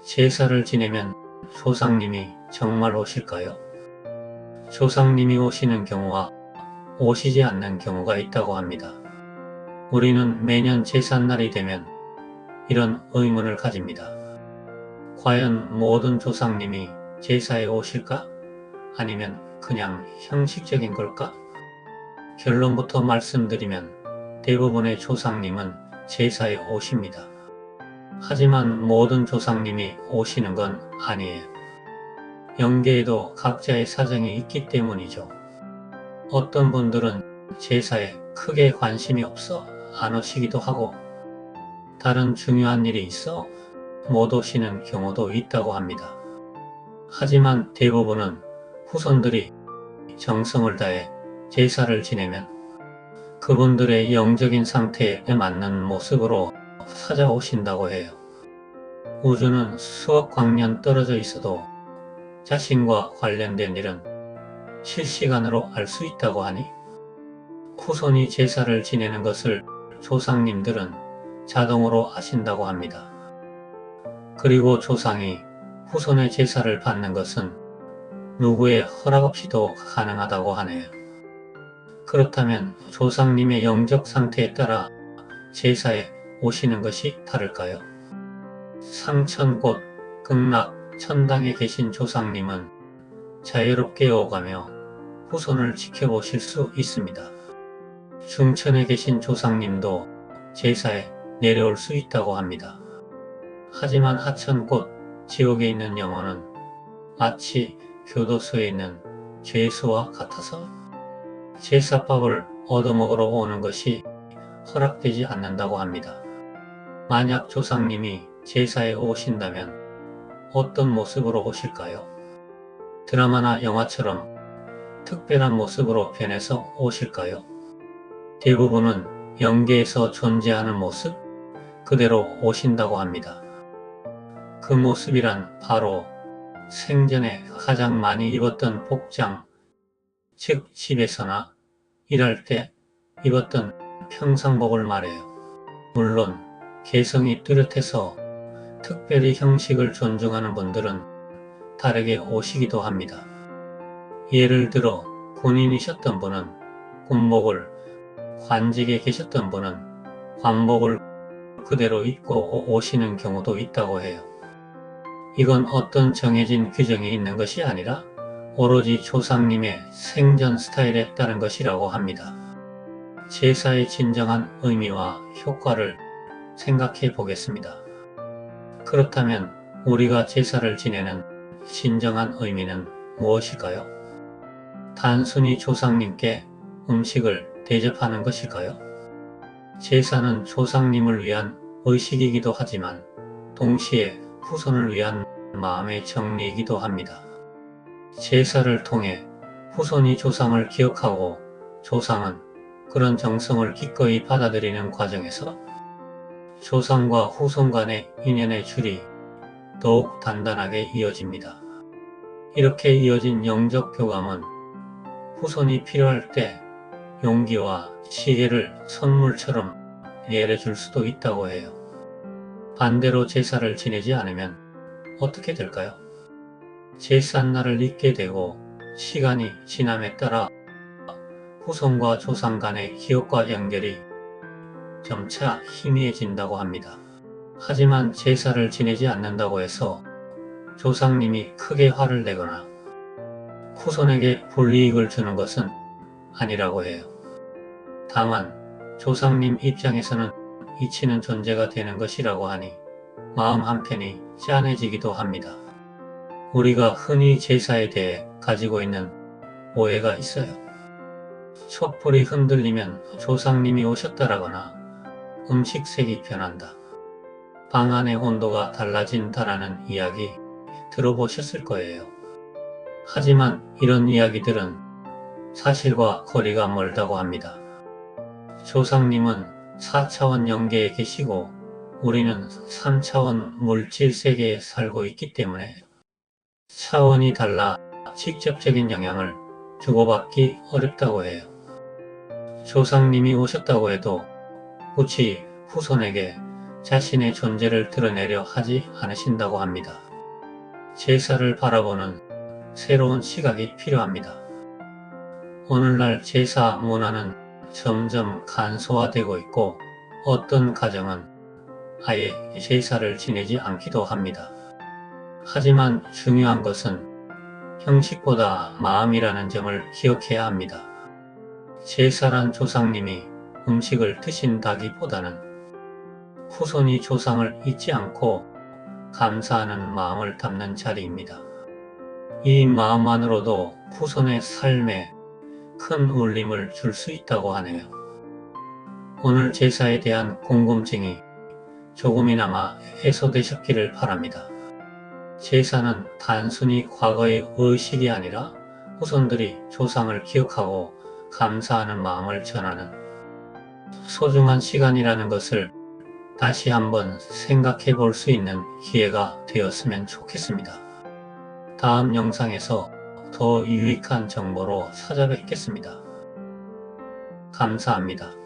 제사를 지내면 조상님이 정말 오실까요? 조상님이 오시는 경우와 오시지 않는 경우가 있다고 합니다. 우리는 매년 제삿날이 되면 이런 의문을 가집니다. 과연 모든 조상님이 제사에 오실까? 아니면 그냥 형식적인 걸까? 결론부터 말씀드리면 대부분의 조상님은 제사에 오십니다. 하지만 모든 조상님이 오시는 건 아니에요. 영계에도 각자의 사정이 있기 때문이죠. 어떤 분들은 제사에 크게 관심이 없어 안 오시기도 하고 다른 중요한 일이 있어 못 오시는 경우도 있다고 합니다. 하지만 대부분은 후손들이 정성을 다해 제사를 지내면 그분들의 영적인 상태에 맞는 모습으로 찾아오신다고 해요. 우주는 수억 광년 떨어져 있어도 자신과 관련된 일은 실시간으로 알 수 있다고 하니 후손이 제사를 지내는 것을 조상님들은 자동으로 아신다고 합니다. 그리고 조상이 후손의 제사를 받는 것은 누구의 허락 없이도 가능하다고 하네요. 그렇다면 조상님의 영적 상태에 따라 제사에 오시는 것이 다를까요? 상천곳, 극락, 천당에 계신 조상님은 자유롭게 오가며 후손을 지켜보실 수 있습니다. 중천에 계신 조상님도 제사에 내려올 수 있다고 합니다. 하지만 하천곳, 지옥에 있는 영혼은 마치 교도소에 있는 죄수와 같아서 제사밥을 얻어먹으러 오는 것이 허락되지 않는다고 합니다. 만약 조상님이 제사에 오신다면 어떤 모습으로 오실까요? 드라마나 영화처럼 특별한 모습으로 변해서 오실까요? 대부분은 영계에서 존재하는 모습 그대로 오신다고 합니다. 그 모습이란 바로 생전에 가장 많이 입었던 복장, 즉 집에서나 일할 때 입었던 평상복을 말해요. 물론 개성이 뚜렷해서 특별히 형식을 존중하는 분들은 다르게 오시기도 합니다. 예를 들어 군인이셨던 분은 군복을, 관직에 계셨던 분은 관복을 그대로 입고 오시는 경우도 있다고 해요. 이건 어떤 정해진 규정이 있는 것이 아니라 오로지 조상님의 생전 스타일에 따른 것이라고 합니다. 제사의 진정한 의미와 효과를 생각해 보겠습니다. 그렇다면 우리가 제사를 지내는 진정한 의미는 무엇일까요? 단순히 조상님께 음식을 대접하는 것일까요? 제사는 조상님을 위한 의식이기도 하지만 동시에 후손을 위한 마음의 정리이기도 합니다. 제사를 통해 후손이 조상을 기억하고 조상은 그런 정성을 기꺼이 받아들이는 과정에서 조상과 후손 간의 인연의 줄이 더욱 단단하게 이어집니다. 이렇게 이어진 영적 교감은 후손이 필요할 때 용기와 지혜를 선물처럼 내려줄 수도 있다고 해요. 반대로 제사를 지내지 않으면 어떻게 될까요? 제삿날을 잊게 되고 시간이 지남에 따라 후손과 조상 간의 기억과 연결이 점차 희미해진다고 합니다. 하지만 제사를 지내지 않는다고 해서 조상님이 크게 화를 내거나 후손에게 불이익을 주는 것은 아니라고 해요. 다만 조상님 입장에서는 잊히는 존재가 되는 것이라고 하니 마음 한편이 짠해지기도 합니다. 우리가 흔히 제사에 대해 가지고 있는 오해가 있어요. 촛불이 흔들리면 조상님이 오셨다라거나 음식색이 변한다. 방 안의 온도가 달라진다라는 이야기 들어보셨을 거예요. 하지만 이런 이야기들은 사실과 거리가 멀다고 합니다. 조상님은 4차원 영계에 계시고 우리는 3차원 물질 세계에 살고 있기 때문에 차원이 달라 직접적인 영향을 주고받기 어렵다고 해요. 조상님이 오셨다고 해도 굳이 후손에게 자신의 존재를 드러내려 하지 않으신다고 합니다. 제사를 바라보는 새로운 시각이 필요합니다. 오늘날 제사 문화는 점점 간소화되고 있고 어떤 가정은 아예 제사를 지내지 않기도 합니다. 하지만 중요한 것은 형식보다 마음이라는 점을 기억해야 합니다. 제사란 조상님이 음식을 드신다기보다는 후손이 조상을 잊지 않고 감사하는 마음을 담는 자리입니다. 이 마음만으로도 후손의 삶에 큰 울림을 줄 수 있다고 하네요. 오늘 제사에 대한 궁금증이 조금이나마 해소되셨기를 바랍니다. 제사는 단순히 과거의 의식이 아니라 후손들이 조상을 기억하고 감사하는 마음을 전하는 소중한 시간이라는 것을 다시 한번 생각해 볼 수 있는 기회가 되었으면 좋겠습니다. 다음 영상에서 더 유익한 정보로 찾아뵙겠습니다. 감사합니다.